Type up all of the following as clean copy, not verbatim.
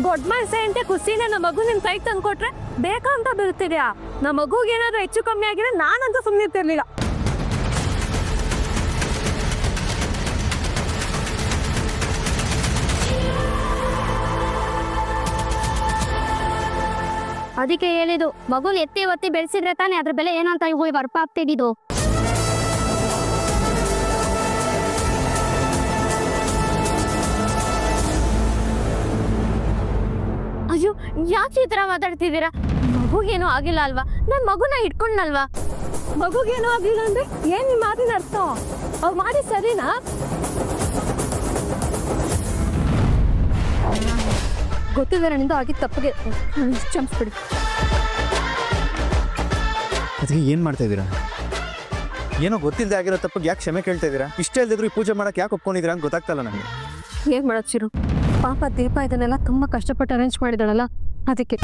ದೊಡ್ಡ ಮನಸ್ಸೆ ಅಂತ ಖುಷಿನ ನಮ್ಮ ಮಗು ನಿಮ್ ಕೈ ತಂದ್ಕೊಟ್ರೆ ಬೇಕಂತ ಬೀಳ್ತಿದ್ಯಾ. ನಮ್ಮ ಮಗುಗೆ ಏನಾದ್ರು ಹೆಚ್ಚು ಕಮ್ಮಿ ಆಗಿದ್ರೆ ನಾನಂತೂ ಸುಮ್ಮನೆ ಇರ್ತಿರ್ಲಿಲ್ಲ. ಅದಕ್ಕೆ ಹೇಳಿದ್ದು ಮಗುಲ್ ಎತ್ತಿ ಒತ್ತಿ ಬೆಳೆಸಿದ್ರೆ ತಾನೇ ಅದ್ರ ಬೆಲೆ ಏನು ಅಂತ ಹೋಗಿ ಅರ್ಪ ಆಗ್ತಿದ್ದು. ಅಯ್ಯೋ ಯಾಕೆ ಈ ತರ ಮಾತಾಡ್ತಿದ್ದೀರಾ? ಮಗುಗೇನೋ ಆಗಿಲ್ಲ ಅಲ್ವಾ? ನನ್ ಮಗುನ ಇಟ್ಕೊಂಡ್ನಲ್ವಾ? ಮಗುಗೇನೋ ಆಗಿಲ್ಲ ಅಂದ್ರೆ ಏನ್ ನಿಮ್ ಮಾತಿನ ಅರ್ಥ? ಅವ್ರು ಮಾಡಿ ಸರಿನಾ? ಗೊತ್ತಿದ್ದಾರೆ ನಿಂದು ಆಗಿದ್ದ ತಪ್ಪಿಗೆ ಕ್ಷಮಿಸ್ಬಿಡಿ. ಅದಕ್ಕೆ ಏನು ಮಾಡ್ತಾ ಇದ್ದೀರಾ? ಏನೋ ಗೊತ್ತಿಲ್ಲದೆ ಆಗಿರೋ ತಪ್ಪಿಗೆ ಯಾಕೆ ಕ್ಷಮೆ ಕೇಳ್ತಾ ಇದ್ದೀರಾ? ಇಷ್ಟ ಇಲ್ಲದಿದ್ರು ಈ ಪೂಜೆ ಮಾಡಕ್ಕೆ ಯಾಕೆ ಒಪ್ಕೊಂಡಿದ್ದೀರಾ ಅಂತ ಗೊತ್ತಾಗ್ತಲ್ಲ ನನಗೆ. ಏನ್ ಮಾಡೋದು ಚಿರು, ಪಾಪ ದೀಪ ಇದನ್ನೆಲ್ಲ ತುಂಬಾ ಕಷ್ಟಪಟ್ಟು ಅರೇಂಜ್ ಮಾಡಿದಾಳಲ್ಲ, ಅದಕ್ಕೆ.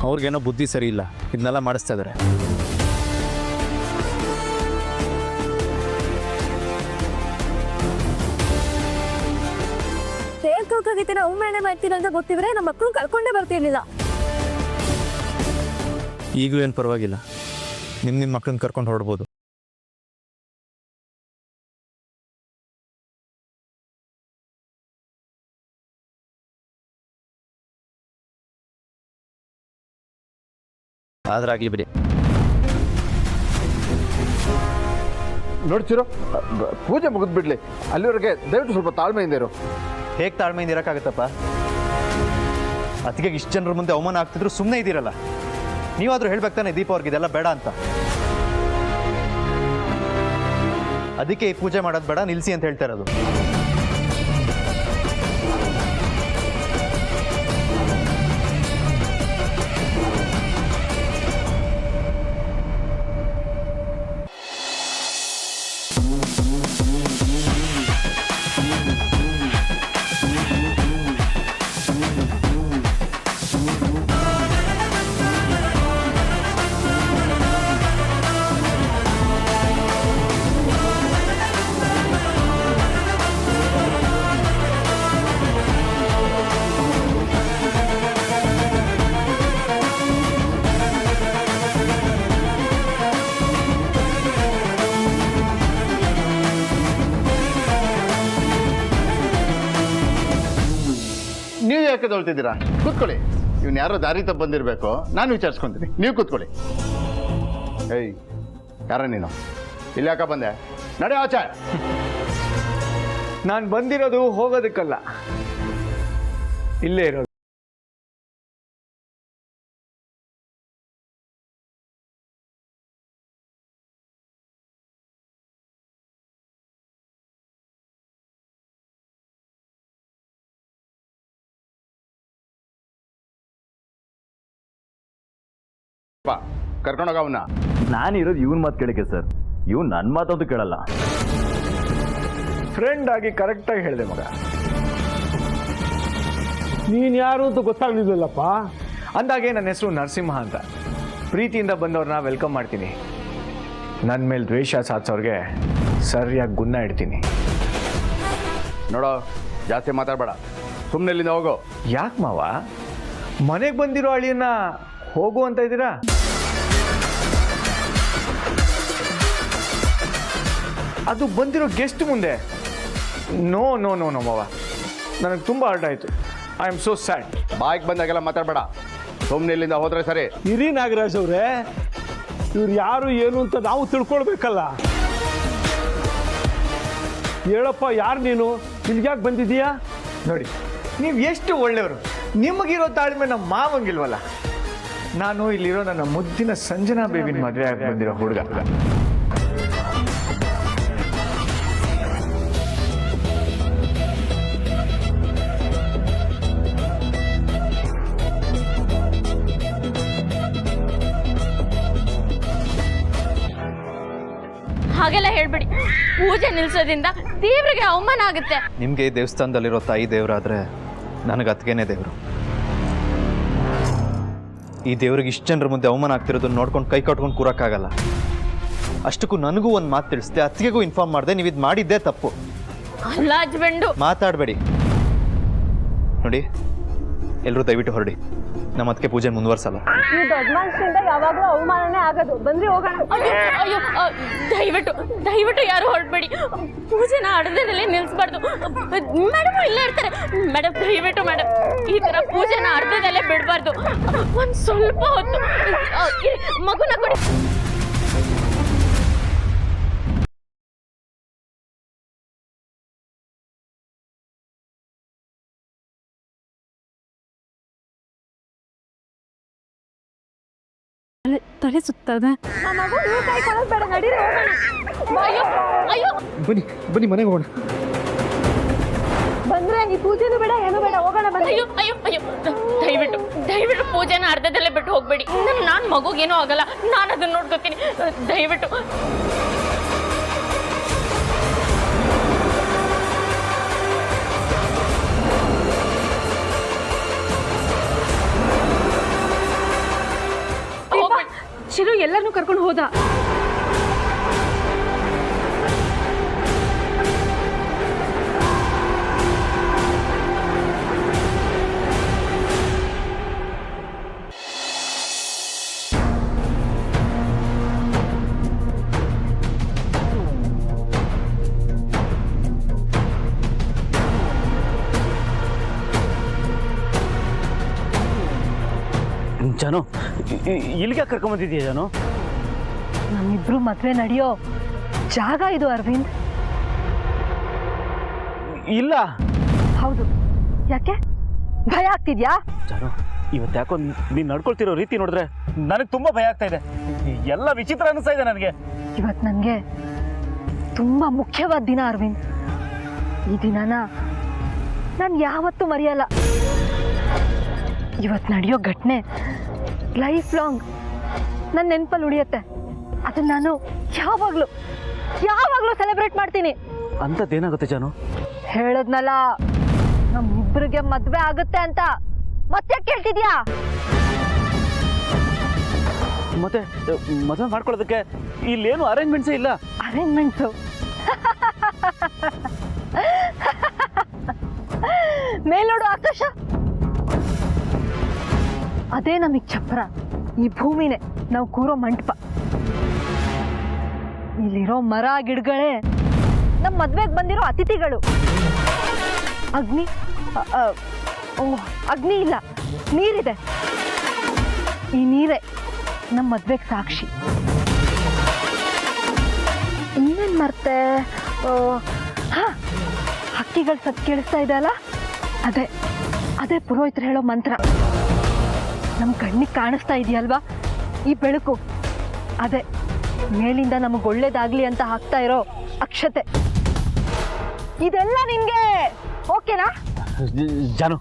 ಅವ್ರಿಗೇನೋ ಬುದ್ಧಿ ಸರಿ ಇಲ್ಲ, ಇದನ್ನೆಲ್ಲ ಮಾಡಿಸ್ತಾ ಇದ್ದಾರೆ. ತೂಕಾಗಿದ್ದೀರ ಅವಮಾನ ಮಾಡ್ತೀರ ಅಂತ ಗೊತ್ತಿದ್ರೆ ನಮ್ಮ ಮಕ್ಕಳು ಕರ್ಕೊಂಡೇ ಬರ್ತಿರ್ಲಿಲ್ಲ. ಈಗಲೂ ಏನು ಪರವಾಗಿಲ್ಲ, ನಿಮ್ಮ ಮಕ್ಕಳನ್ನ ಕರ್ಕೊಂಡು ಹೊರಡ್ಬೋದು. ಆದ್ರಾಗ್ಲಿ ಬಿಡಿ. ನೋಡ್ತಿರೋ ಪೂಜೆ ಮುಗಿದ್ ಬಿಡ್ಲಿ, ಅಲ್ಲಿವರೆಗೆ ದಯವಿಟ್ಟು ಸ್ವಲ್ಪ ತಾಳ್ಮೆಯಿಂದ ಇರು. ಹೇಗೆ ತಾಳ್ಮೆಯಿಂದ ಇರೋಕ್ಕಾಗತ್ತಪ್ಪ? ಅದಕ್ಕೆ ಇಷ್ಟು ಜನರ ಮುಂದೆ ಅವಮಾನ ಆಗ್ತಿದ್ರು ಸುಮ್ಮನೆ ಇದ್ದೀರಲ್ಲ. ನೀವಾದರೂ ಹೇಳ್ಬೇಕು ತಾನೆ ದೀಪ ಅವ್ರಿಗೆ ಇದೆಲ್ಲ ಬೇಡ ಅಂತ. ಅದಕ್ಕೆ ಈ ಪೂಜೆ ಮಾಡೋದು ಬೇಡ, ನಿಲ್ಲಿಸಿ ಅಂತ ಹೇಳ್ತಾ ಇರೋದು. ನೀವು ಯಾಕೆ ತೊಳ್ತಿದ್ದೀರಾ? ಕೂತ್ಕೊಳ್ಳಿ. ಇವ್ನು ಯಾರೋ ದಾರಿ ತಪ್ಪು ಬಂದಿರಬೇಕು, ನಾನು ವಿಚಾರಿಸ್ಕೊಂತೀನಿ. ನೀವು ಕೂತ್ಕೊಳ್ಳಿ. ಏಯ್, ಯಾರ ನೀನು? ಇಲ್ಲಿ ಯಾಕೆ ಬಂದೆ? ನಡೆ ಆಚೆ. ನಾನು ಬಂದಿರೋದು ಹೋಗೋದಕ್ಕಲ್ಲ, ಇಲ್ಲೇ ಇರೋದು. ಕರ್ಕೊಂಡೋಗ ಅವನ್ನ. ನಾನಿರೋದು ಇವನ್ ಮಾತು ಕೇಳಕ್ಕೆ ಸರ್, ಇವ್ನು ನನ್ನ ಮಾತಂತೂ ಕೇಳಲ್ಲ. ಫ್ರೆಂಡ್ ಆಗಿ ಕರೆಕ್ಟಾಗಿ ಹೇಳಿದೆ ಮಗ. ನೀನು ಯಾರು ಅಂತ ಗೊತ್ತಾಗ್ಲಿಲ್ಲಪ್ಪ. ಅಂದಾಗೆ ನನ್ನ ಹೆಸರು ನರಸಿಂಹ ಅಂತ. ಪ್ರೀತಿಯಿಂದ ಬಂದವ್ರನ್ನ ವೆಲ್ಕಮ್ ಮಾಡ್ತೀನಿ. ನನ್ನ ಮೇಲೆ ದ್ವೇಷ ಸಾಧಿಸೋರಿಗೆ ಸರಿಯಾಗಿ ಗುನ್ನ ಇಡ್ತೀನಿ. ನೋಡೋ, ಜಾಸ್ತಿ ಮಾತಾಡಬೇಡ, ಸುಮ್ಮನೆ ಇಲ್ಲಿಂದ ಹೋಗೋ. ಯಾಕೆ ಮಾವ ಮನೆಗೆ ಬಂದಿರೋ ಅಳಿಯನ್ನ ಹೋಗು ಅಂತ ಇದ್ದೀರಾ? ಅದು ಬಂದಿರೋ ಗೆಸ್ಟ್ ಮುಂದೆ. ನೋ ನೋ ನೋ ನೋ ಮಾವ, ನನಗೆ ತುಂಬ ಹರ್ಟ್ ಆಯಿತು. I am so sad. ಬಾಯ್ಗೆ ಬಂದಾಗೆಲ್ಲ ಮಾತಾಡಬೇಡ, ಸುಮ್ಮನೆ ಇಲ್ಲಿಂದ ಹೋದ್ರೆ ಸರಿ. ಇರಿ ನಾಗರಾಜ್ ಅವರೇ, ಇವ್ರು ಯಾರು ಏನು ಅಂತ ನಾವು ತಿಳ್ಕೊಳ್ಬೇಕಲ್ಲ. ಹೇಳಪ್ಪ, ಯಾರು ನೀನು? ಇಲ್ಲಿಗೆ ಯಾಕೆ ಬಂದಿದ್ದೀಯಾ? ನೋಡಿ, ನೀವು ಎಷ್ಟು ಒಳ್ಳೆಯವರು. ನಿಮಗಿರೋ ತಾಳ್ಮೆ ನಮ್ಮ ಮಾವಂಗಿಲ್ವಲ್ಲ. ನಾನು ಇಲ್ಲಿರೋ ನನ್ನ ಮುದ್ದಿನ ಸಂಜನಾ ಬೇಬಿನ ಮದುವೆ ಆಗಿ ಬಂದಿರೋ ಹುಡುಗ. ಹಾಗೆಲ್ಲ ಹೇಳ್ಬಿಡಿ. ಪೂಜೆ ನಿಲ್ಸೋದ್ರಿಂದ ದೇವ್ರಿಗೆ ಅವಮಾನ ಆಗುತ್ತೆ. ನಿಮಗೆ ದೇವಸ್ಥಾನದಲ್ಲಿರೋ ತಾಯಿ ದೇವರಾದರೆ ನನಗೆ ಅತ್ತಿಗೆನೇ ದೇವರು. ಈ ದೇವ್ರಿಗೆ ಇಷ್ಟು ಜನರ ಮುಂದೆ ಅವಮಾನ ಆಗ್ತಿರೋದನ್ನ ನೋಡ್ಕೊಂಡು ಕೈ ಕಟ್ಕೊಂಡು ಕೂರಕ್ಕಾಗಲ್ಲ. ಅಷ್ಟಕ್ಕೂ ನನಗೂ ಒಂದು ಮಾತು ತಿಳಿಸ್ದೆ, ಅತ್ತಿಗೆಗೂ ಇನ್ಫಾರ್ಮ್ ಮಾಡಿದೆ, ನೀವು ಇದು ಮಾಡಿದ್ದೇ ತಪ್ಪು. ಅಲ್ಲ ಹಸ್ಬೆಂಡು. ಮಾತಾಡಬೇಡಿ. ನೋಡಿ, ಎಲ್ಲರೂ ದಯವಿಟ್ಟು ಹೊರಡಿ. ನಮ್ಮ ಅದಕ್ಕೆ ಪೂಜೆ ಮುಂದುವರ್ಸಲ್ಲ. ಈ ದೊಡ್ಡ ಮನುಷ್ಯರಿಂದ ಯಾವಾಗಲೂ ಅವಮಾನನೇ ಆಗೋದು. ಬಂದ್ರಿ ಹೋಗೋಣ. ಅಯ್ಯೋ ದಯವಿಟ್ಟು ಯಾರು ಹೊರಡ್ಬೇಡಿ. ಪೂಜೆನ ಅರ್ಧದಲ್ಲೇ ನಿಲ್ಲಿಸ್ಬಾರ್ದು. ಮೇಡಮ್ ಇಲ್ಲೇ ಇರ್ತಾರೆ. ಮೇಡಮ್ ದಯವಿಟ್ಟು ಮೇಡಮ್, ಈ ತರ ಪೂಜೆನ ಅರ್ಧದಲ್ಲೇ ಬಿಡಬಾರ್ದು. ಒಂದು ಸ್ವಲ್ಪ ಹೊತ್ತು ಮಗುನ ಕೊಡಿ. ತಲೆ ಸುತ್ತದ. ಅಯ್ಯೋ ಬನ್ನಿ ಮನೆಗೆ ಹೋಗೋಣ. ಬಂದ್ರೆ ಈ ಪೂಜೆನೂ ಬೇಡ ಏನು ಬೇಡ, ಹೋಗೋಣ. ಅಯ್ಯೋ ದಯವಿಟ್ಟು ಪೂಜೆನ ಅರ್ಧದಲ್ಲೇ ಬಿಟ್ಟು ಹೋಗ್ಬೇಡಿ. ನಾನು ಮಗುಗೇನೂ ಆಗಲ್ಲ, ನಾನು ಅದನ್ನ ನೋಡ್ಕೊತೀನಿ. ದಯವಿಟ್ಟು ಶಿರು ಎಲ್ಲರನ್ನೂ ಕರ್ಕೊಂಡು ಹೋದ. ಜಾನು, ಇಲ್ಲಿಗೆ ಕರ್ಕೊಂಬಂದಿದ್ದೀಯ ಜಾನು? ನಮ್ಮಿಬ್ರು ಮದ್ವೆ ನಡೆಯೋ ಜಾಗ ಇದು ಅರವಿಂದ್. ಇಲ್ಲ. ಹೌದು. ಯಾಕೆ ಭಯ ಆಗ್ತಿದ್ಯಾ? ಜಾನು, ಇವತ್ತು ಯಾಕೋ ನೀನು ನಡ್ಕೊಳ್ತಿರೋ ರೀತಿ ನೋಡಿದ್ರೆ ನನಗೆ ತುಂಬಾ ಭಯ ಆಗ್ತಾ ಇದೆ. ಎಲ್ಲ ವಿಚಿತ್ರ ಅನಿಸ್ತಾ ಇದೆ ನನಗೆ. ಇವತ್ತು ನನಗೆ ತುಂಬಾ ಮುಖ್ಯವಾದ ದಿನ ಅರವಿಂದ್. ಈ ದಿನನ ನಾನು ಯಾವತ್ತೂ ಮರೆಯಲ್ಲ. ಇವತ್ತು ನಡೆಯೋ ಘಟನೆ ಲೈಫ್ ಲಾಂಗ್ ನನ್ನ ನೆನಪಲ್ಲಿ ಉಳಿಯುತ್ತೆ. ಅದನ್ನ ನಾನು ಯಾವಾಗ್ಲೂ ಸೆಲೆಬ್ರೇಟ್ ಮಾಡ್ತೀನಿ. ಅಂಥದ್ದೇನಾಗುತ್ತೆ ಜಾನು? ಹೇಳದ್ನಲ್ಲ, ನಮ್ಮಿಬ್ರಿಗೆ ಮದ್ವೆ ಆಗುತ್ತೆ ಅಂತ. ಮತ್ತೆ ಕೇಳ್ತಿದ್ಯಾ? ಮತ್ತೆ ಮದುವೆ ಮಾಡ್ಕೊಳ್ಳೋದಕ್ಕೆ ಇಲ್ಲೇನು ಅರೇಂಜ್ಮೆಂಟ್ಸೇ ಇಲ್ಲ. ಅರೇಂಜ್ಮೆಂಟ್ಸು ಮೇಲ್ನೋಡು ಆಕಾಶ, ಅದೇ ನಮಗ್ ಚಪ್ಪರ. ಈ ಭೂಮಿನೇ ನಾವು ಕೂರೋ ಮಂಟಪ. ಇಲ್ಲಿರೋ ಮರ ಗಿಡಗಳೇ ನಮ್ಮ ಮದ್ವೆಗೆ ಬಂದಿರೋ ಅತಿಥಿಗಳು. ಅಗ್ನಿ ಇಲ್ಲ, ನೀರಿದೆ. ಈ ನೀರೇ ನಮ್ಮ ಮದ್ವೆಗೆ ಸಾಕ್ಷಿ. ಇನ್ನೇನ್ ಮರ್ತೆ? ಹಕ್ಕಿಗಳು ಸತ್ ಕೇಳಿಸ್ತಾ ಇದೆ ಅಲ್ಲ, ಅದೇ ಪುರೋಹಿತರು ಹೇಳೋ ಮಂತ್ರ. ನಮ್ಮ ಕಣ್ಣಿಗೆ ಕಾಣಿಸ್ತಾ ಇದೆಯಲ್ವಾ ಈ ಬೆಳಕು? ಅದೇ ಮೇಲಿಂದ ನಮಗೆ ಒಳ್ಳೇದಾಗ್ಲಿ ಅಂತ ಹಾಕ್ತಾ ಇರೋ ಅಕ್ಷತೆ. ಇದೆಲ್ಲ ನಿನ್ಗೆ ಓಕೆನಾ? ಜಾನು,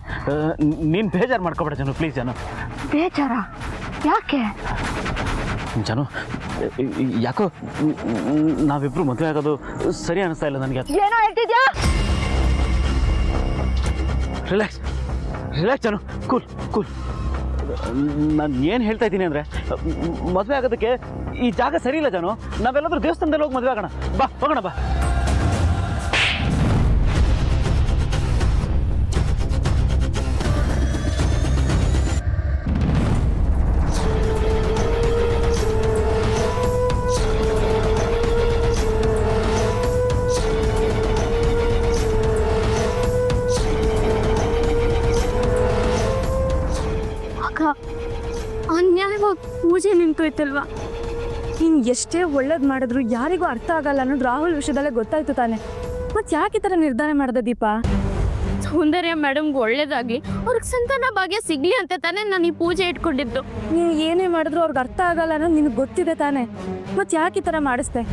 ನೀನು ಬೇಜಾರು ಮಾಡ್ಕೊಬೇಡ ಜಾನು, ಪ್ಲೀಸ್ ಜಾನು. ಬೇಜಾರ? ಯಾಕೆ ಜಾನು? ಯಾಕೋ ನಾವಿಬ್ರು ಮದುವೆ ಆಗೋದು ಸರಿ ಅನಿಸ್ತಾ ಇಲ್ಲ ನನಗೆ. ಏನೋ ಹೇಳ್ತಿದ್ಯಾ? ರಿಲ್ಯಾಕ್ಸ್ ಜಾನು, ಕೂಲ್. ನಾನು ಏನು ಹೇಳ್ತಾ ಇದ್ದೀನಿ ಅಂದರೆ, ಮದುವೆ ಆಗೋದಕ್ಕೆ ಈ ಜಾಗ ಸರಿ ಇಲ್ಲ ಜಾನು. ನಾವೆಲ್ಲಾದ್ರೂ ದೇವಸ್ಥಾನದಲ್ಲಿ ಹೋಗಿ ಮದುವೆ ಆಗೋಣ. ಹೋಗೋಣ ಬಾ. ಅನ್ಯಾಯವಾಗಿ ಪೂಜೆ ನಿಂತೋಯ್ತಲ್ವಾ? ನೀನು ಎಷ್ಟೇ ಒಳ್ಳೇದು ಮಾಡಿದ್ರು ಯಾರಿಗೂ ಅರ್ಥ ಆಗಲ್ಲ ಅನ್ನೋದು ರಾಹುಲ್ ವಿಷಯದಲ್ಲೇ ಗೊತ್ತಾಯ್ತು ತಾನೆ. ಮತ್ತೆ ಯಾಕೆ ಈ ಥರ ನಿರ್ಧಾರ ಮಾಡಿದೆ ದೀಪ? ಸೌಂದರ್ಯ ಮೇಡಮ್ಗೆ ಒಳ್ಳೇದಾಗಿ ಅವ್ರಿಗೆ ಸಂತಾನ ಭಾಗ್ಯ ಸಿಗ್ಲಿ ಅಂತ ತಾನೇ ನಾನು ಈ ಪೂಜೆ ಇಟ್ಕೊಂಡಿದ್ದು. ನೀನು ಏನೇ ಮಾಡಿದ್ರು ಅವ್ರಿಗೆ ಅರ್ಥ ಆಗಲ್ಲ ಅನ್ನೋದು ನಿನಗೆ ಗೊತ್ತಿದೆ ತಾನೆ. ಮತ್ತೆ ಯಾಕೆ ಈ ಥರ ಮಾಡಿಸ್ದೆ?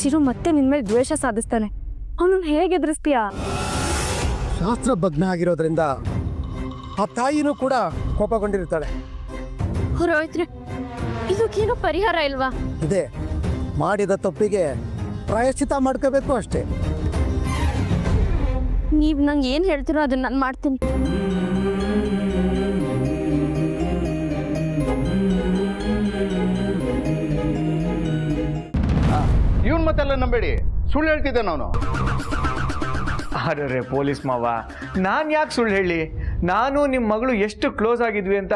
ಶಿರು ಮತ್ತೆ ನಿನ್ನ ಮೇಲೆ ದ್ವೇಷ ಸಾಧಿಸ್ತಾನೆ. ಅವನನ್ನು ಹೇಗೆ ಎದುರಿಸ್ತೀಯಾ? ಶಾಸ್ತ್ರಭಗ್ನ ಆಗಿರೋದ್ರಿಂದ ಆ ತಾಯಿನೂ ಕೂಡ ಕೋಪಗೊಂಡಿರ್ತಾಳೆ. ಪುರೋಹಿತ್ರೆ, ಇದಕ್ಕೇನು ಪರಿಹಾರ ಇಲ್ವಾ? ಇದೆ, ಮಾಡಿದ ತಪ್ಪಿಗೆ ಪ್ರಾಯಶ್ಚಿತ ಮಾಡ್ಕೋಬೇಕು ಅಷ್ಟೇ. ನೀವು ನಂಗೆ ಏನು ಹೇಳ್ತೀರೋ ಅದನ್ನ ನಾನು ಮಾಡ್ತೀನಿ. ಮಾತೆಲ್ಲ ನಂಬೇಡಿ, ಸುಳ್ಳು ಹೇಳ್ತಿದ್ದೆ ನಾನು. ಅರೆ ಪೊಲೀಸ್ ಮಾವ, ನಾನು ಯಾಕೆ ಸುಳ್ಳು ಹೇಳಿ? ನಾನು ನಿಮ್ಮ ಮಗಳು ಎಷ್ಟು ಕ್ಲೋಸ್ ಆಗಿದ್ವಿ ಅಂತ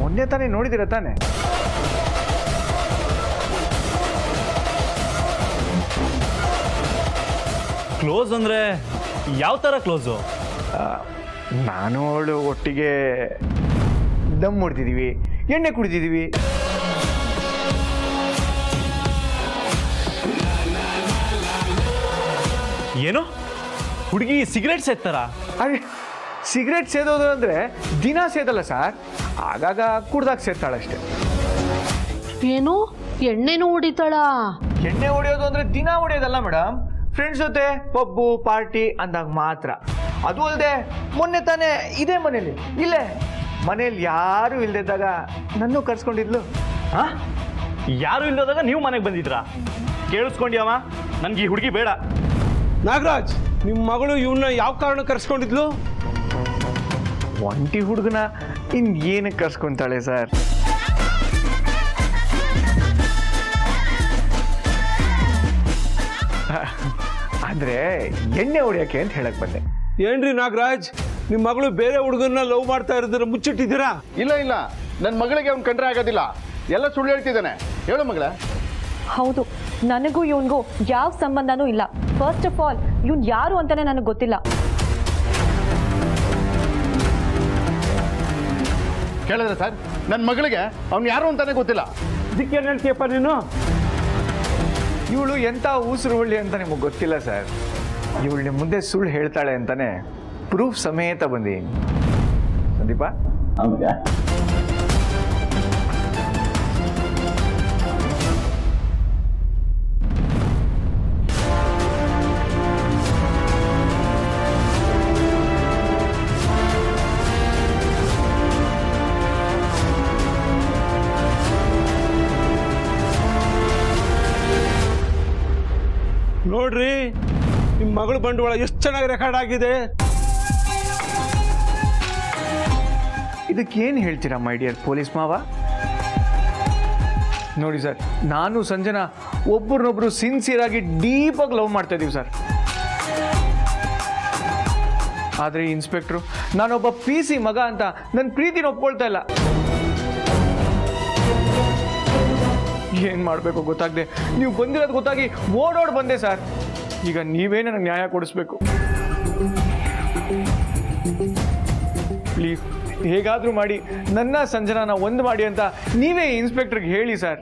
ಮೊನ್ನೆ ತಾನೇ ನೋಡಿದಿರ ತಾನೆ. ಕ್ಲೋಸ್ ಅಂದರೆ ಯಾವ ಥರ ಕ್ಲೋಸು? ನಾನು ಅವಳು ಒಟ್ಟಿಗೆ ದಮ್ ಹೊಡ್ತಿದ್ದೀವಿ, ಎಣ್ಣೆ ಕುಡಿದಿದ್ದೀವಿ. ಏನು ಹುಡುಗಿ ಸಿಗರೇಟ್ ಸೇರ್ತಾರ? ಅರೆ ಸಿಗರೇಟ್ ಸೇದೋದು ಅಂದರೆ ದಿನ ಸೇದಲ್ಲ ಸರ್, ಆಗಾಗ ಕುಡ್ದಾಗ ಸೇರ್ತಾಳಷ್ಟೆ. ಏನು ಎಣ್ಣೆನೂ ಹೊಡಿತಾಳ? ಎಣ್ಣೆ ಹೊಡೆಯೋದು ಅಂದರೆ ದಿನ ಹೊಡೆಯೋದಲ್ಲ ಮೇಡಮ್, ಫ್ರೆಂಡ್ಸ್ ಜೊತೆ ಪಬ್ಬು ಪಾರ್ಟಿ ಅಂದಾಗ ಮಾತ್ರ. ಅದು ಅಲ್ಲದೆ ಮೊನ್ನೆ ತಾನೇ ಇದೇ ಮನೇಲಿ, ಇಲ್ಲೇ ಮನೇಲಿ ಯಾರೂ ಇಲ್ದಿದ್ದಾಗ ನನ್ನೂ ಕರ್ಸ್ಕೊಂಡಿದ್ಲು. ಹಾಂ, ಯಾರು ಇಲ್ಲದಾಗ ನೀವು ಮನೆಗೆ ಬಂದಿದ್ರಾ? ಕೇಳಿಸ್ಕೊಂಡ್ಯಾವ, ನನಗೆ ಈ ಹುಡುಗಿ ಬೇಡ. ನಾಗರಾಜ್, ನಿಮ್ಮ ಮಗಳು ಇವನ್ನ ಯಾವ ಕಾರಣ ಕರ್ಸ್ಕೊಂಡಿದ್ಲು? ಒಂಟಿ ಹುಡುಗನ ಏನಕ್ಕೆ ಕರ್ಸ್ಕೊಂತಾಳೆ ಸರ್? ಅಂದರೆ ಎಣ್ಣೆ ಹೊಡಿಯೋಕ್ಕೆ ಅಂತ ಹೇಳಕ್ ಬಂದೆ. ಏನ್ರಿ ನಾಗರಾಜ್, ನಿಮ್ಮ ಮಗಳು ಬೇರೆ ಹುಡುಗನ್ನ ಲವ್ ಮಾಡ್ತಾ ಇರೋದ್ರ ಮುಚ್ಚಿಟ್ಟಿದ್ದೀರಾ? ಇಲ್ಲ ಇಲ್ಲ, ನನ್ನ ಮಗಳಿಗೆ ಅವ್ನು ಕಂಡ್ರೆ ಆಗೋದಿಲ್ಲ, ಎಲ್ಲ ಸುಳ್ಳು ಹೇಳ್ತಿದ್ದಾನೆ. ಹೇಳು ಮಗಳ. ಹೌದು, ನನಗೂ ಇವನಿಗೂ ಯಾವ ಸಂಬಂಧನೂ ಇಲ್ಲ. ಫಸ್ಟ್ ಆಫ್ ಆಲ್ ಇವನು ಯಾರು ಅಂತಾನೆ ನನಗೆ ಗೊತ್ತಿಲ್ಲ. ಕೇಳಿದ್ರೆ ಸರ್, ನನ್ನ ಮಗಳಿಗೆ ಅವ್ನು ಯಾರು ಅಂತಾನೆ ಗೊತ್ತಿಲ್ಲ. ಇದಕ್ಕೇನು ಹೇಳ್ತೀಯಪ್ಪ ನೀನು? ಇವಳು ಎಂಥ ಊಸರು ಹುಳ್ಳಿ ಅಂತ ನಿಮಗೆ ಗೊತ್ತಿಲ್ಲ ಸರ್. ಇವಳು ನಿಮ್ಮ ಮುಂದೆ ಸುಳ್ಳು ಹೇಳ್ತಾಳೆ ಅಂತಾನೆ ಪ್ರೂಫ್ ಸಮೇತ ಬಂದೀನಿ. ಸಂದೀಪ, ನೋಡ್ರಿ, ನಿಮ್ಮ ಮಗಳು ಬಂಡವಾಳ ಎಷ್ಟು ಚೆನ್ನಾಗಿ ರೆಕಾರ್ಡ್ ಆಗಿದೆ. ಇದಕ್ಕೇನು ಹೇಳ್ತೀರಾ ಮೈ ಡಿಯರ್ ಪೊಲೀಸ್ ಮಾವ? ನೋಡಿ ಸರ್, ನಾನು ಸಂಜನಾ ಒಬ್ಬರನ್ನೊಬ್ರು ಸಿನ್ಸಿಯರ್ ಆಗಿ ಡೀಪಾಗಿ ಲವ್ ಮಾಡ್ತಾ ಇದೀವಿ ಸರ್. ಆದರೆ ಇನ್ಸ್ಪೆಕ್ಟ್ರು ನಾನೊಬ್ಬ PC ಮಗ ಅಂತ ನನ್ನ ಪ್ರೀತಿನ ಒಪ್ಕೊಳ್ತಾ ಇಲ್ಲ. ಏನು ಮಾಡಬೇಕು ಗೊತ್ತಾಗದೆ ನೀವು ಬಂದಿರೋದು ಗೊತ್ತಾಗಿ ಓಡೋಡ್ ಬಂದೆ ಸರ್. ಈಗ ನೀವೇ ನನಗೆ ನ್ಯಾಯ ಕೊಡಿಸ್ಬೇಕು ಪ್ಲೀಸ್. ಹೇಗಾದರೂ ಮಾಡಿ ನನ್ನ ಸಂಜನಾನ ಒಂದು ಮಾಡಿ ಅಂತ ನೀವೇ ಇನ್ಸ್ಪೆಕ್ಟರ್ಗೆ ಹೇಳಿ ಸರ್.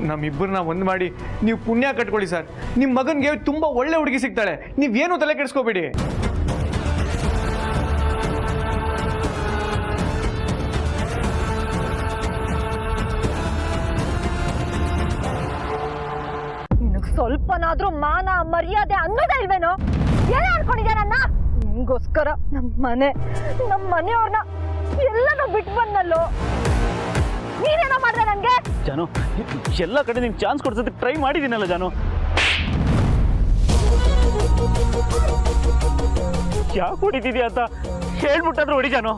ನಮ್ಮಿಬ್ಬರನ್ನ ಒಂದು ಮಾಡಿ ನೀವು ಪುಣ್ಯ ಕಟ್ಕೊಳ್ಳಿ ಸರ್. ನಿಮ್ಮ ಮಗನಿಗೆ ತುಂಬ ಒಳ್ಳೆ ಹುಡುಗಿ ಸಿಗ್ತಾಳೆ, ನೀವೇನು ತಲೆ ಕೆಡಿಸ್ಕೋಬೇಡಿ. ಸ್ವಲ್ಪನಾದ್ರೂ ಮಾನ ಮರ್ಯಾದೆ ಅನ್ನೋದೇ ಇಲ್ವೇನೋ? ಏನ್ ಅನ್ಕೊಂಡಿದ್ಯಾ ನನ್ನ? ನಿಮ್ಗೋಸ್ಕರ ನಮ್ಮ ಮನೆಯವ್ರನ್ನ ಎಲ್ಲನೂ ಬಿಟ್ಟು ಬಂದಲ್ಲೋ. ನೀನೇನೋ ಮಾಡ್ದೆ ನನ್ಗೆ? ಜಾನು, ಎಲ್ಲ ಕಡೆ ನಿಮ್ಗೆ ಚಾನ್ಸ್ ಕೊಡ್ಸೋದಕ್ಕೆ ಟ್ರೈ ಮಾಡಿದ್ದೀನಲ್ಲ ಜಾನು. ಯಾಕೆ ಹೊಡಿತಿದ್ಯಾ ಅಂತ ಹೇಳ್ಬಿಟ್ಟಾದ್ರೂ ಹೊಡಿ ಜಾನು.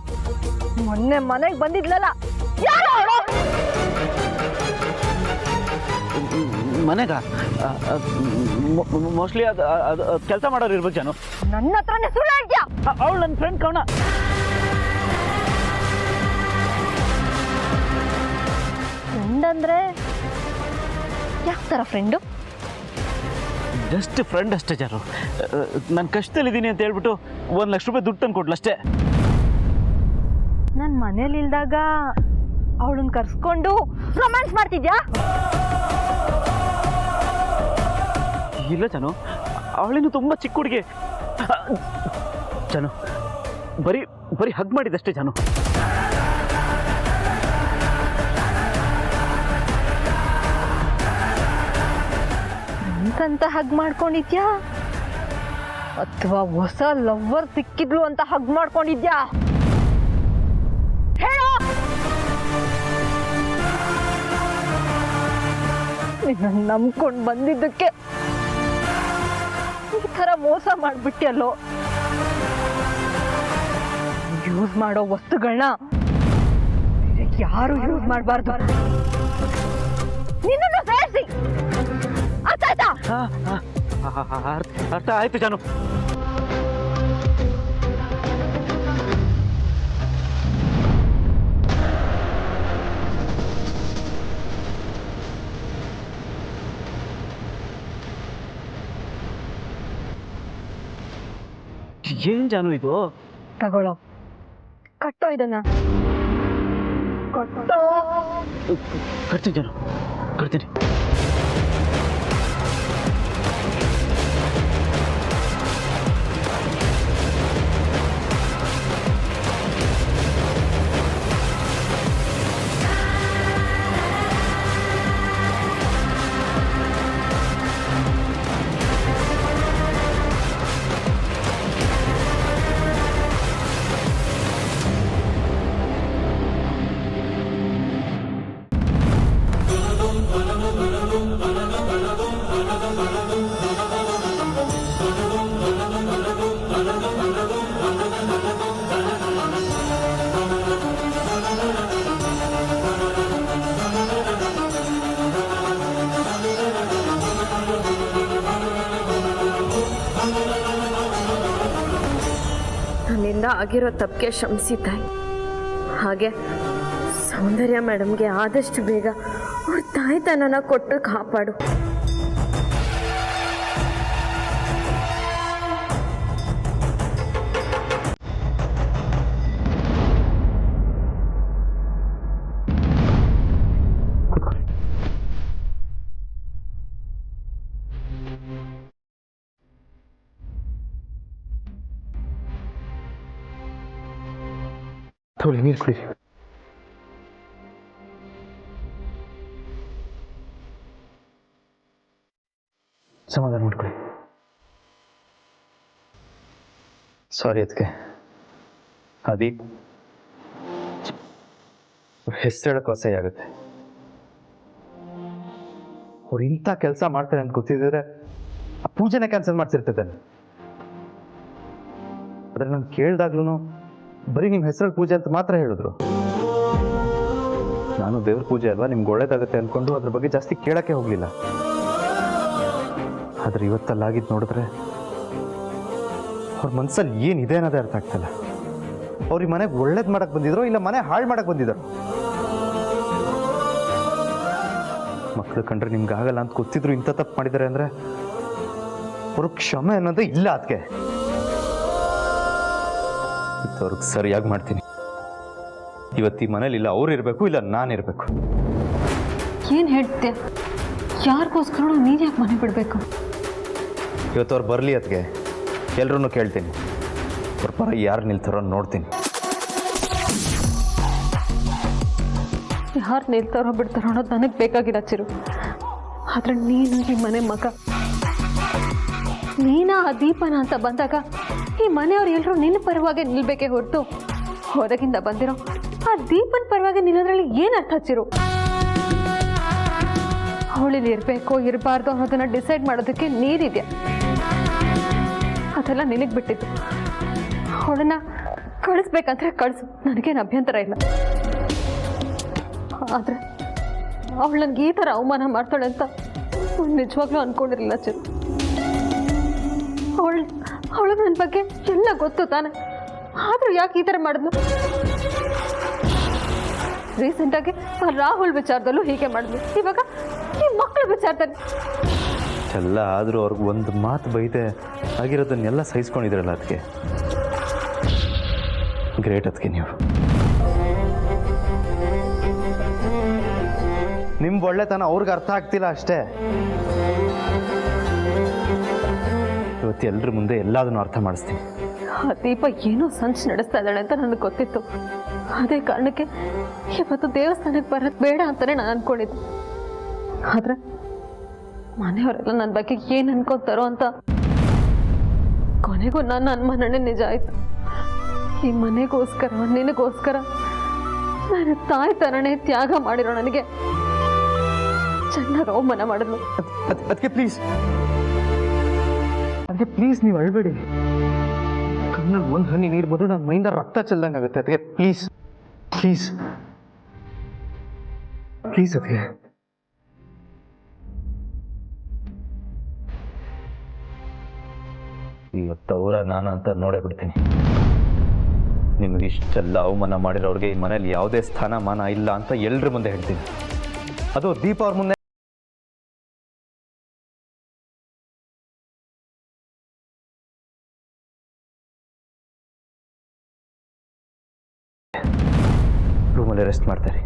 ಮೊನ್ನೆ ಮನೆಗೆ ಬಂದಿದ್ಲಲ್ಲ, ಯಾರು ಅವಳು? ಮನೆಗ ಮೋಸ್ಟ್ಲಿ ಅದು ಕೆಲಸ ಮಾಡೋರು ಇರ್ಬೇಕು ಜಾನು. ನನ್ನ ಹತ್ರನೇ ಸುಳ್ಳು ಹೇಳ್ತೀಯಾ? ಅವಳು ನನ್ನ ಫ್ರೆಂಡ್ ಕವನ. ಫ್ರೆಂಡ್ ಅಂದ್ರೆ ಯಾವ ಥರ ಫ್ರೆಂಡು? ಜಸ್ಟ್ ಫ್ರೆಂಡ್ ಅಷ್ಟೇ ಜಾನು. ನಾನು ಕಷ್ಟದಲ್ಲಿದ್ದೀನಿ ಅಂತ ಹೇಳ್ಬಿಟ್ಟು 1 ಲಕ್ಷ ರೂಪಾಯಿ ದುಡ್ಡು ತಂದು ಕೊಡ್ಲು ಅಷ್ಟೇ. ನಾನು ಮನೇಲಿ ಇಲ್ದಾಗ ಅವಳನ್ನ ಕರ್ಸ್ಕೊಂಡು ರೊಮ್ಯಾನ್ಸ್ ಮಾಡ್ತಿದ್ಯಾ? ಇಲ್ಲ ಜಾನು, ಅವಳಿನ್ನು ತುಂಬ ಚಿಕ್ಕ ಹುಡುಗಿ ಜಾನು. ಬರೀ ಹಗ್ ಮಾಡಿದಷ್ಟೇ ಜಾನು. ಅಂತ ಹಗ್ ಮಾಡ್ಕೊಂಡಿದ್ಯಾ ಅಥವಾ ಹೊಸ ಲವ್ವರ್ ಸಿಕ್ಕಿದ್ಲು ಅಂತ ಹಗ್ ಮಾಡ್ಕೊಂಡಿದ್ಯಾ? ಹೇಳೋ. ನಿನ್ನ ನಂಬ್ಕೊಂಡು ಬಂದಿದ್ದಕ್ಕೆ ಈ ಥರ ಮೋಸ ಮಾಡ್ಬಿಟ್ಟಿಯಲ್ಲೋ. ಯೂಸ್ ಮಾಡೋ ವಸ್ತುಗಳನ್ನ ಯಾರು ಯೂಸ್ ಮಾಡಬಾರ್ದು. ನಿನ್ನನ್ನು ಸೇರಿಸಿ ಅರ್ಥ ಆಯ್ತಾ? ಅರ್ಥ ಆಯ್ತು ಜಾನು. ಏನ್ ಜಾನು ಇದು? ತಗೊಳ್ಳೋ, ಕಟ್ಟೋ ಇದನ್ನ. ಕಟ್ಟೋ. ಕಟ್ತೀನಿ ಜಾನು, ಕಟ್ತೀನಿ. ನನ್ನಿಂದ ಆಗಿರೋ ತಪ್ಪಿಗೆ ಕ್ಷಮಿಸಿ ತಾಯಿ. ಹಾಗೆ ಸೌಂದರ್ಯ ಮೇಡಮ್ಗೆ ಆದಷ್ಟು ಬೇಗ ಅವ್ರ ತಾಯ್ತನನ ಕೊಟ್ಟು ಕಾಪಾಡು. ತಗೊಳ್ಳಿ, ನೀರು ಕುಡಿ. ಸಮಾಧಾನ ಮಾಡ್ಕೊಳ್ಳಿ. ಸಾರಿ ಅದಕ್ಕೆ ಅದಿ ಹೆಸರು ಹೇಳಕ್ಕೆ ಅಸಹ್ಯ ಆಗುತ್ತೆ. ಅವ್ರು ಇಂಥ ಕೆಲಸ ಮಾಡ್ತಾರೆ ಅಂತ ಗೊತ್ತಿದ್ರೆ ಆ ಪೂಜೆನ ಕ್ಯಾನ್ಸಲ್ ಮಾಡ್ತಿರ್ತದೆ. ಆದರೆ ನಾನು ಕೇಳಿದಾಗ್ಲೂ ಬರೀ ನಿಮ್ಮ ಹೆಸರು ಪೂಜೆ ಅಂತ ಮಾತ್ರ ಹೇಳಿದ್ರು. ನಾನು ದೇವ್ರ ಪೂಜೆ ಅಲ್ವಾ, ನಿಮ್ಗೆ ಒಳ್ಳೇದಾಗುತ್ತೆ ಅಂದ್ಕೊಂಡು ಅದ್ರ ಬಗ್ಗೆ ಜಾಸ್ತಿ ಕೇಳಕ್ಕೆ ಹೋಗಲಿಲ್ಲ. ಆದರೆ ಇವತ್ತಲ್ಲಾಗಿದ್ದು ನೋಡಿದ್ರೆ ಅವ್ರ ಮನಸ್ಸಲ್ಲಿ ಏನಿದೆ ಅನ್ನೋದೇ ಅರ್ಥ ಆಗ್ತಲ್ಲ. ಅವ್ರಿಗೆ ಮನೆಗೆ ಒಳ್ಳೇದು ಮಾಡಕ್ಕೆ ಬಂದಿದ್ರು ಇಲ್ಲ ಮನೆ ಹಾಳು ಮಾಡಕ್ಕೆ ಬಂದಿದ್ರು. ಮಕ್ಕಳು ಕಂಡ್ರೆ ನಿಮ್ಗೆ ಆಗಲ್ಲ ಅಂತ ಗೊತ್ತಿದ್ರು ಇಂಥ ತಪ್ಪು ಮಾಡಿದ್ದಾರೆ ಅಂದರೆ ಅವ್ರಿಗೆ ಕ್ಷಮೆ ಅನ್ನೋದು ಇಲ್ಲ. ಅದಕ್ಕೆ ಅವ್ರಿಗೆ ಸರಿಯಾಗಿ ಮಾಡ್ತೀನಿ. ಇವತ್ತು ಈ ಮನೇಲಿ ಇಲ್ಲ ಅವ್ರು ಇರಬೇಕು, ಇಲ್ಲ ನಾನಿರಬೇಕು. ಏನು ಹೇಳ್ತೆ? ಯಾರಿಗೋಸ್ಕರ ನೀನು ಯಾಕೆ ಮನೆ ಬಿಡಬೇಕು? ಇವತ್ತು ಅವ್ರು ಬರಲಿ ಅದಕ್ಕೆ ಎಲ್ರೂ ಕೇಳ್ತೀನಿ. ಅವ್ರ ಪರ ಯಾರು ನಿಲ್ತಾರೋ ನೋಡ್ತೀನಿ. ಯಾರು ನಿಲ್ತಾರೋ ಬಿಡ್ತಾರೋ ಅನ್ನೋದು ನನಗೆ ಬೇಕಾಗಿಲ್ಲ ಚಿರು. ಆದರೆ ನೀನು ಈ ಮನೆ ಮಗ, ನೀನಾ ಆ ದೀಪನ ಅಂತ ಬಂದಾಗ ಈ ಮನೆಯವ್ರು ಎಲ್ಲರೂ ನಿನ್ನ ಪರವಾಗಿ ನಿಲ್ಬೇಕೇ ಹೊರತು ಹೊರಗಿಂದ ಬಂದಿರೋ ಆ ದೀಪನ ಪರವಾಗಿ ನಿಲ್ಲೋದ್ರಲ್ಲಿ ಏನು ಅರ್ಥ ಚಿರು? ಅವಳಿಲ್ಲಿ ಇರಬೇಕು ಇರಬಾರ್ದು ಅನ್ನೋದನ್ನ ಡಿಸೈಡ್ ಮಾಡೋದಕ್ಕೆ ನೀರಿದೆಯಾ? ಅದೆಲ್ಲ ನಿನಗೆ ಬಿಟ್ಟಿದ್ದು. ಅವಳನ್ನ ಕಳಿಸ್ಬೇಕಂದ್ರೆ ಕಳಿಸು, ನನಗೇನು ಅಭ್ಯಂತರ ಇಲ್ಲ. ಆದರೆ ಅವಳು ನನಗೆ ಈ ಥರ ಅವಮಾನ ಮಾಡ್ತಾಳೆ ಅಂತ ನಿಜವಾಗ್ಲೂ ಅಂದ್ಕೊಂಡಿರಲಿಲ್ಲ ಚಿರು. ಅವಳಿಗೆ ನನ್ನ ಬಗ್ಗೆ ಎಲ್ಲ ಗೊತ್ತು ತಾನೆ, ಆದರೂ ಯಾಕೆ ಈ ಥರ ಮಾಡಿದ್ಲು? ರೀಸೆಂಟಾಗಿ ಆ ರಾಹುಲ್ ವಿಚಾರದಲ್ಲೂ ಹೀಗೆ ಮಾಡಿದ್ಲು, ಇವಾಗ ಈ ಮಕ್ಕಳ ವಿಚಾರದಲ್ಲಿ ಎಲ್ಲ ಆದರೂ ಅವ್ರಿಗೆ ಒಂದು ಮಾತು ಬೈದೆ ಆಗಿರೋದನ್ನೆಲ್ಲ ಸಹಿಸ್ಕೊಂಡಿದ್ರಲ್ಲ. ಅದಕ್ಕೆ ಗ್ರೇಟ್. ಅದಕ್ಕೆ ನೀವು ನಿಮ್ಮ ಒಳ್ಳೆತನ ಅವ್ರಿಗೆ ಅರ್ಥ ಆಗ್ತಿಲ್ಲ ಅಷ್ಟೇ. ಇವತ್ತು ಎಲ್ಲರ ಮುಂದೆ ಎಲ್ಲದನ್ನು ಅರ್ಥ ಮಾಡಿಸ್ತೀನಿ. ಆ ದೀಪ ಏನೋ ಸಂಚು ನಡೆಸ್ತಾ ಇದ್ದಾಳೆ ಅಂತ ನನಗೆ ಗೊತ್ತಿತ್ತು. ಅದೇ ಕಾರಣಕ್ಕೆ ಇವತ್ತು ದೇವಸ್ಥಾನಕ್ಕೆ ಬರೋದು ಬೇಡ ಅಂತಲೇ ನಾನು ಅಂದ್ಕೊಂಡಿದ್ದೆ. ಆದರೆ ಮನೆಯವರೆಲ್ಲ ನನ್ನ ಬಗ್ಗೆ ಏನು ಅನ್ಕೊತಾರೋ ಅಂತ ಕೊನೆಗೂ ನನ್ನ ಅನುಮಾನನೇ ನಿಜ ಆಯಿತು. ಈ ಮನೆಗೋಸ್ಕರ ನಿನಗೋಸ್ಕರ ನನ್ನ ತಾಯ್ತನನೇ ತ್ಯಾಗ ಮಾಡಿರೋ ನನಗೆ ಚೆನ್ನಾಗಿ ಅವಮಾನ ಮಾಡಿದ್ಲು. ಅದಕ್ಕೆ ಪ್ಲೀಸ್ ನೀವು ಅಳ್ಬೇಡಿ. ಕಣ್ಣಲ್ಲಿ ಒಂದು ಹನಿ ನೀರು ಬಂದು ನನ್ನ ಮೈಯಿಂದ ರಕ್ತ ಚೆಲ್ದಂಗೆ ಆಗುತ್ತೆ. ಅದಕ್ಕೆ ಪ್ಲೀಸ್ ಪ್ಲೀಸ್ ಪ್ಲೀಸ್ ಅದಕ್ಕೆ ಇವತ್ತು ಅವರ ನಾನು ಅಂತ ನೋಡೇ ಬಿಡ್ತೀನಿ. ನಿಮಗೆ ಇಷ್ಟೆಲ್ಲ ಅವಮಾನ ಮಾಡಿರೋರಿಗೆ ಈ ಮನೇಲಿ ಯಾವುದೇ ಸ್ಥಾನಮಾನ ಇಲ್ಲ ಅಂತ ಎಲ್ಲರ ಮುಂದೆ ಹೇಳ್ತೀನಿ. ಅದು ದೀಪ ಅವ್ರ ಮುಂದೆ ರೂಮಲ್ಲಿ ರೆಸ್ಟ್ ಮಾಡ್ತಾರೆ.